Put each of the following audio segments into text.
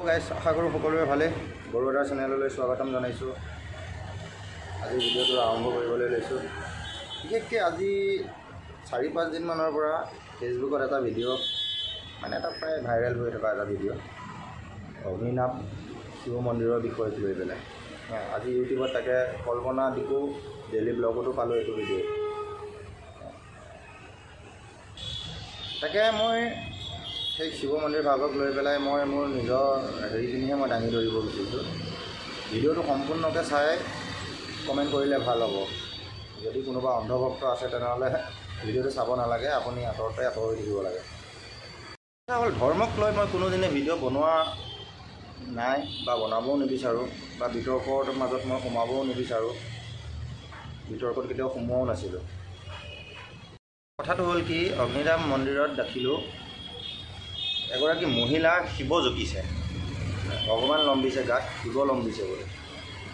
Guys, আশা কৰোঁ সকলোৰে ভালে। বড়োদাৰ চেনেললৈ স্বাগতম জনাইছোঁ। আজি ভিডিঅ'টো আৰম্ভ কৰিবলৈ লৈছোঁ। বিশেষকৈ আজি 4-5 দিনমানৰ পৰা ফেচবুকত এটা ভিডিঅ' মানে এটা প্ৰায় ভাইৰেল হৈ থকা এটা ভিডিঅ' অগ্নিনাভ শিৱ মন্দিৰৰ বিষয়ত লৈ পেলাই আজি ইউটিউবত তাকে কল্পনা দিকো ডেইলি ব্লগতো পালোঁ এইটো ভিডিঅ'। তাকে মই সেই শিৱ মন্দিৰ ভাগক লৈ পেলাই মই মোৰ নিজৰ হেৰিখিনিহে মই দাঙি ধৰিব বিচাৰিছোঁ। ভিডিঅ'টো সম্পূৰ্ণকৈ চাই কমেণ্ট কৰিলে ভাল হ'ব। যদি কোনোবা অন্ধভক্ত আছে তেনেহ'লে ভিডিঅ'টো চাব নালাগে, আপুনি আঁতৰতে আঁতৰি থাকিব লাগে। হ'ল ধৰ্মক লৈ মই কোনোদিনে ভিডিঅ' বনোৱা নাই বা বনাবও নিবিচাৰোঁ বা বিতৰ্কৰ মাজত মই সোমাবও নিবিচাৰোঁ। বিতৰ্কত কেতিয়াও সোমোৱাও নাছিলোঁ। কথাটো হ'ল কি, অগ্নিনাভ মন্দিৰত দেখিলোঁ এগৰাকী মহিলা শিৱ জগিছে, ভগৱান লম্বিছে, গাত শিৱ লম্বিছে বোলে।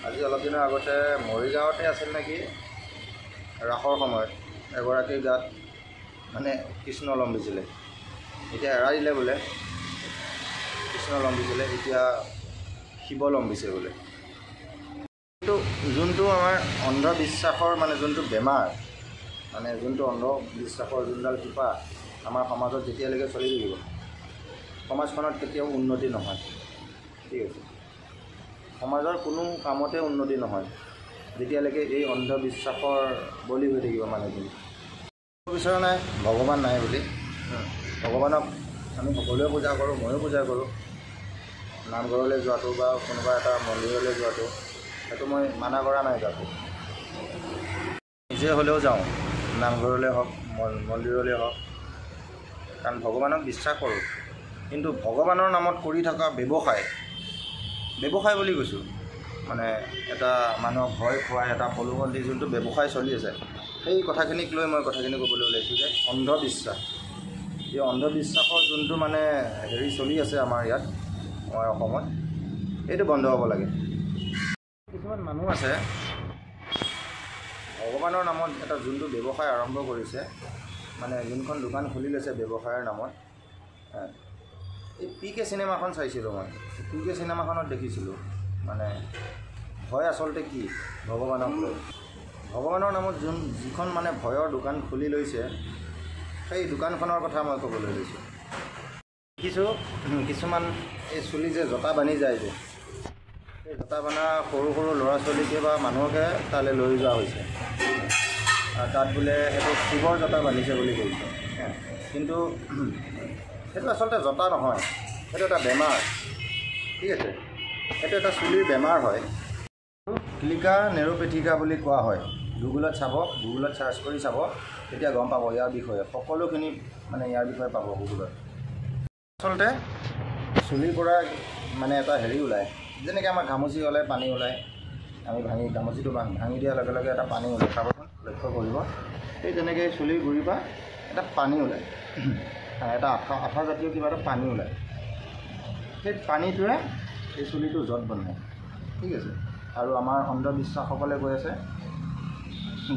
আজি অলপ দিনৰ আগতে মৰিগাঁৱতে আছিল নেকি, ৰাসৰ সময়ত এগৰাকীৰ গাত মানে কৃষ্ণ লম্বিছিলে। এতিয়া এৰাই দিলে বোলে, কৃষ্ণ লম্বিছিলে, এতিয়া শিৱ লম্বিছে বোলে। কিন্তু যোনটো আমাৰ অন্ধবিশ্বাসৰ মানে যোনটো বেমাৰ, মানে যোনটো অন্ধবিশ্বাসৰ যোনডাল শিপা আমাৰ সমাজত যেতিয়ালৈকে চলি থাকিব, সমাজখনত কেতিয়াও উন্নতি নহয়। ঠিক আছে, সমাজৰ কোনো কামতে উন্নতি নহয় যেতিয়ালৈকে এই অন্ধবিশ্বাসৰ বলি হৈ থাকিব মানুহখিনি। বিচৰা নাই ভগৱান নাই বুলি। ভগৱানক আমি সকলোৱে পূজা কৰোঁ, ময়ো পূজা কৰোঁ। নামঘৰলৈ যোৱাটো বা কোনোবা এটা মন্দিৰলৈ যোৱাটো সেইটো মই মানা কৰা নাই। তাতো নিজে হ'লেও যাওঁ, নামঘৰলৈ হওক মন্দিৰলৈ হওক, কাৰণ ভগৱানক বিশ্বাস কৰোঁ। কিন্তু ভগৱানৰ নামত কৰি থকা ব্যৱসায় বুলি কৈছোঁ, মানে এটা মানুহক ভয় খুৱাই এটা প্ৰলোভন দি যোনটো ব্যৱসায় চলি আছে, সেই কথাখিনিক লৈ মই কথাখিনি ক'বলৈ ওলাইছোঁ যে অন্ধবিশ্বাস, এই অন্ধবিশ্বাসৰ যোনটো মানে হেৰি চলি আছে আমাৰ ইয়াত, আমাৰ অসমত, এইটো বন্ধ হ'ব লাগে। কিছুমান মানুহ আছে ভগৱানৰ নামত এটা যোনটো ব্যৱসায় আৰম্ভ কৰিছে, মানে যোনখন দোকান খুলি লৈছে ব্যৱসায়ৰ নামত। এই PK চিনেমাখন চাইছিলোঁ মই। PK চিনেমাখনত দেখিছিলোঁ মানে ভয় আচলতে কি, ভগৱানক লৈ। ভগৱানৰ নামত যিখন মানে ভয়ৰ দোকান খুলি লৈছে, সেই দোকানখনৰ কথা মই ক'বলৈ লৈছোঁ। দেখিছোঁ কিছুমান এই চুলি যে জঁটা বান্ধি যায় যে, সেই জঁটা বান্ধা সৰু সৰু ল'ৰা ছোৱালীকে বা মানুহকে তালৈ লৈ যোৱা হৈছে। তাত বোলে সেইটো শিৱৰ জঁটা বান্ধিছে বুলি কৈছে। কিন্তু সেইটো আচলতে জঁটা নহয়, সেইটো এটা বেমাৰ। ঠিক আছে, সেইটো এটা চুলিৰ বেমাৰ হয়। ক্লিকা নেৰোপেথিকা বুলি কোৱা হয়। গুগলত চাব, গুগলত চাৰ্চ কৰি চাব, তেতিয়া গম পাব ইয়াৰ বিষয়ে। সকলোখিনি মানে ইয়াৰ বিষয়ে পাব গুগলত। আচলতে চুলিৰ পৰা মানে এটা হেৰি ওলায়, যেনেকৈ আমাৰ ঘামুচি হ'লে পানী ওলায়, আমি ঘামুচিটো ভাঙি দিয়াৰ লগে লগে এটা পানী ওলায়, চাবচোন লক্ষ্য কৰিব। সেই তেনেকৈ চুলিৰ গুৰিৰ পৰা এটা পানী ওলায়, এটা আঠা জাতীয় কিবা এটা পানী ওলায়। সেই পানীটোৱে এই চুলিটো জট বনায়। ঠিক আছে, আৰু আমাৰ অন্ধবিশ্বাসকলে কৈ আছে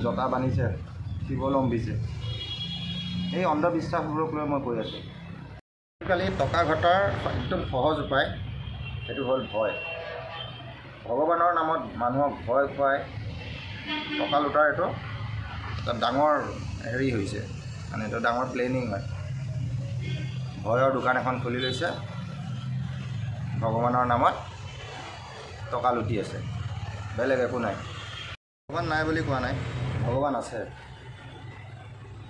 জঁটা বান্ধিছে, শিৱ লম্বিছে। এই অন্ধবিশ্বাসবোৰক লৈ মই কৈ আছোঁ। আজিকালি টকা ঘটাৰ একদম সহজ উপায়, সেইটো হ'ল ভয়। ভগৱানৰ নামত মানুহক ভয় খুৱাই টকা লুটাৰ এইটো এটা ডাঙৰ হেৰি হৈছে, মানে এইটো ডাঙৰ প্লেনিং হয়। ভয়ৰ দোকান এখন খুলি লৈছে, ভগৱানৰ নামত টকা লুটি আছে, বেলেগ একো নাই। ভগৱান নাই বুলি কোৱা নাই, ভগৱান আছে।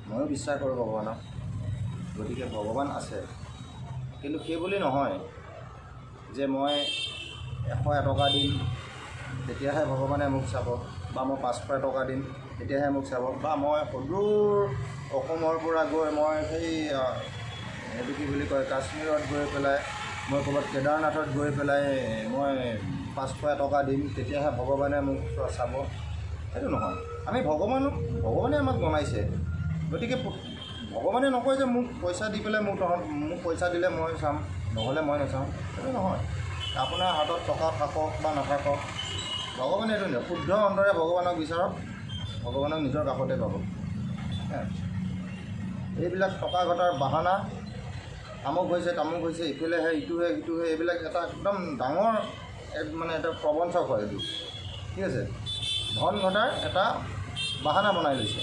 ময়ো বিশ্বাস কৰোঁ ভগৱানক, গতিকে ভগৱান আছে। কিন্তু সেই বুলি নহয় যে মই 100 টকা দিম তেতিয়াহে ভগৱানে মোক চাব, বা মই 500 টকা দিম তেতিয়াহে মোক চাব, বা মই সদূৰ অসমৰ পৰা গৈ মই সেই এইটো কি বুলি কয় কাশ্মীৰত গৈ পেলাই, মই ক'ৰবাত কেদাৰনাথত গৈ পেলাই মই 500 টকা দিম তেতিয়াহে ভগৱানে মোক চাব, সেইটো নহয়। আমি ভগৱানে আমাক বনাইছে, গতিকে ভগৱানে নকয় যে মোক পইচা দি পেলাই মোক পইচা দিলে মই চাম, নহ'লে মই নাচাওঁ, সেইটো নহয়। আপোনাৰ হাতত টকা থাকক বা নাথাকক, ভগৱানে এইটো নহয়। শুদ্ধ অন্তৰে ভগৱানক বিচাৰক, ভগৱানক নিজৰ কাষতে পাব। এইবিলাক টকা ঘটাৰ বাহানা আমুক হৈছে তামুক হৈছে, ইফালেহে ইটোহে ইটোহে, এইবিলাক এটা একদম ডাঙৰ মানে এটা প্ৰবঞ্চক হয় এইটো, ঠিক আছে। ধন ঘটাৰ এটা বাহানা বনাই লৈছে,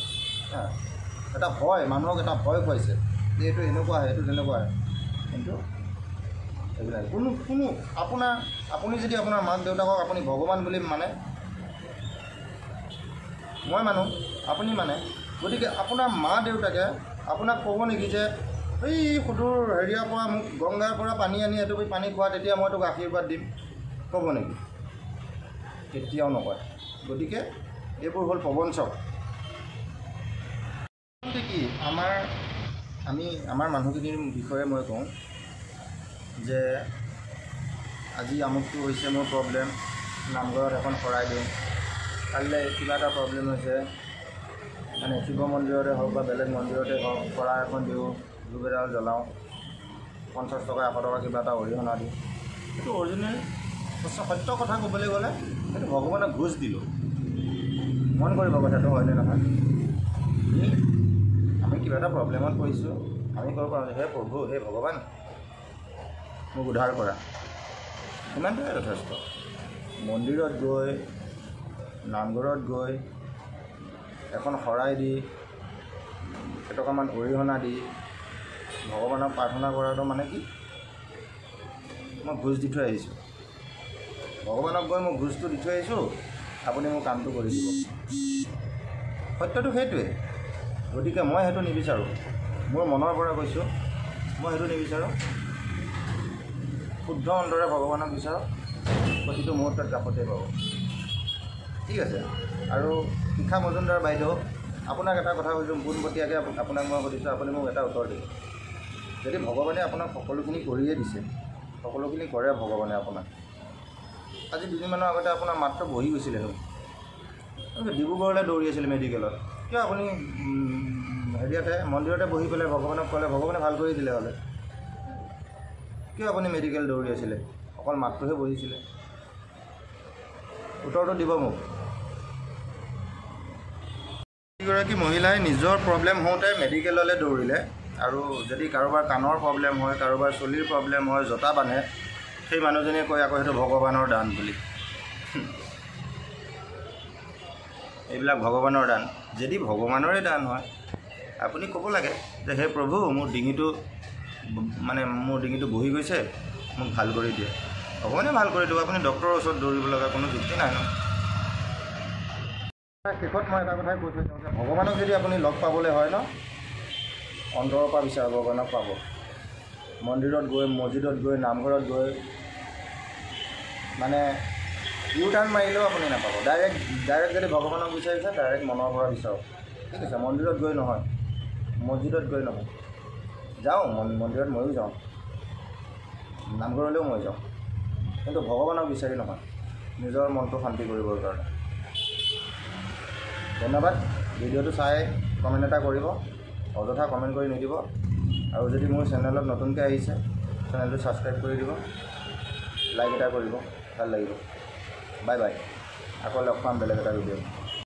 এটা ভয়, মানুহক এটা ভয় খুৱাইছে যে এইটো এনেকুৱা হয়, এইটো তেনেকুৱা হয়। কিন্তু এইবিলাক কোনো আপুনি যদি আপোনাৰ মাক দেউতাকক আপুনি ভগৱান বুলি মানে, মই মানো, আপুনি মানে, গতিকে আপোনাৰ মা দেউতাকে আপোনাক ক'ব নেকি যে এই সুদূৰ হেৰিয়াৰ পৰা মোক গংগাৰ পৰা পানী আনি এইটো পানী খোৱা, তেতিয়া মই তোক আশীৰ্বাদ দিম, ক'ব নেকি? কেতিয়াও নকয়। গতিকে এইবোৰ হ'ল প্ৰবঞ্চক। কি আমাৰ মানুহখিনিৰ বিষয়ে মই কওঁ যে আজি আমুকটো হৈছে মোৰ প্ৰব্লেম, নামঘৰত এখন শৰাই দিওঁ, কাইলৈ কিবা এটা প্ৰব্লেম হৈছে মানে শিৱ মন্দিৰতে হওক বা বেলেগ মন্দিৰতে হওক, শৰাই এখন দিওঁ, ধূপ এডাল জ্বলাওঁ, 50 টকা 100 টকা কিবা এটা অৰিহণা দিওঁ। সেইটো অৰিজিনেল সত্য কথা ক'বলৈ গ'লে সেইটো ভগৱানক ঘোচ দিলোঁ। মন কৰিব কথাটো, হয়নে নহয়? আমি কিবা এটা প্ৰব্লেমত পৰিছোঁ, আমি ক'ব পাৰোঁ হে প্ৰভু, হে ভগৱান, মোক উদ্ধাৰ কৰা, সিমানটোৱে যথেষ্ট। মন্দিৰত গৈ, নামঘৰত গৈ এখন শৰাই দি, কেইটকামান অৰিহণা দি ভগৱানক প্ৰাৰ্থনা কৰাটো মানে কি? মই ঘোচ দি থৈ আহিছোঁ, ভগৱানক গৈ মই ঘোচটো দি থৈ আহিছোঁ, আপুনি মোৰ কামটো কৰি দিব। সত্যটো সেইটোৱে। গতিকে মই সেইটো নিবিচাৰোঁ, মোৰ মনৰ পৰা কৈছোঁ, মই সেইটো নিবিচাৰোঁ। শুদ্ধ অন্তৰে ভগৱানক বিচাৰক, প্ৰতিটো মুহূৰ্তত কাষতে পাব, ঠিক আছে। আৰু শিখা মজুমদাৰ বাইদেউ, আপোনাক এটা কথা কৈছোঁ, পোনপটীয়াকৈ আপোনাক মই সুধিছোঁ, আপুনি মোক এটা উত্তৰ দিব। যদি ভগৱানে আপোনাক সকলোখিনি কৰিয়ে দিছে, সকলোখিনি কৰে ভগৱানে আপোনাক, আজি দুদিনমানৰ আগতে আপোনাৰ মাত্ৰ বহি গৈছিলে হেনো, ডিব্ৰুগড়লৈ দৌৰি আছিল মেডিকেলত, কিয় আপুনি হেৰিয়াতে মন্দিৰতে বহি পেলাই ভগৱানক ক'লে, ভগৱানে ভাল কৰি দিলে হ'লে, কিয় আপুনি মেডিকেল দৌৰি আছিলে? অকল মাতটোহে বহিছিলে। উত্তৰটো দিব মোক। এগৰাকী মহিলাই নিজৰ প্ৰব্লেম হওঁতে মেডিকেললৈ দৌৰিলে, আৰু যদি কাৰোবাৰ কাণৰ প্ৰব্লেম হয়, কাৰোবাৰ চুলিৰ প্ৰব্লেম হয়, জোতা বান্ধে, সেই মানুহজনীয়ে কয় আকৌ সেইটো ভগৱানৰ দান বুলি। এইবিলাক ভগৱানৰ দান। যদি ভগৱানৰে দান হয়, আপুনি ক'ব লাগে যে হে প্ৰভু, মোৰ ডিঙিটো বহি গৈছে, মোক ভাল কৰি দিয়ে। ভগৱানে ভাল কৰি দিব, আপুনি ডক্টৰৰ ওচৰত দৌৰিব লগা কোনো যুক্তি নাই ন। শেষত মই এটা কথাই কৈ থৈ যাওঁ যে ভগৱানক যদি আপুনি লগ পাবলৈ হয় ন, অন্তৰৰ পৰা বিচাৰ, ভগৱানক পাব। মন্দিৰত গৈ, মছজিদত গৈ, নামঘৰত গৈ মানে ইউ টাৰ্ণ মাৰিলেও আপুনি নাপাব। ডাইৰেক্ট যদি ভগৱানক বিচাৰিছে, ডাইৰেক্ট মনৰ পৰা বিচাৰক, ঠিক আছে। মন্দিৰত গৈ নহয়, মছজিদত গৈ নহয়, যাওঁ মন্দিৰত ময়ো যাওঁ, নামঘৰলৈও মই যাওঁ, কিন্তু ভগৱানক বিচাৰি নহয়, নিজৰ মনটো শান্তি কৰিবৰ কাৰণে। ধন্যবাদ। ভিডিঅ'টো চাই কমেণ্ট এটা কৰিব, অযথা কমেণ্ট কৰি নিদিব। আৰু যদি মোৰ চেনেলত নতুনকৈ আহিছে, চেনেলটো ছাবস্ক্ৰাইব কৰি দিব, লাইক এটা কৰিব, ভাল লাগিব। Bye bye. আকৌ লগ পাম বেলেগ এটা ভিডিঅ'।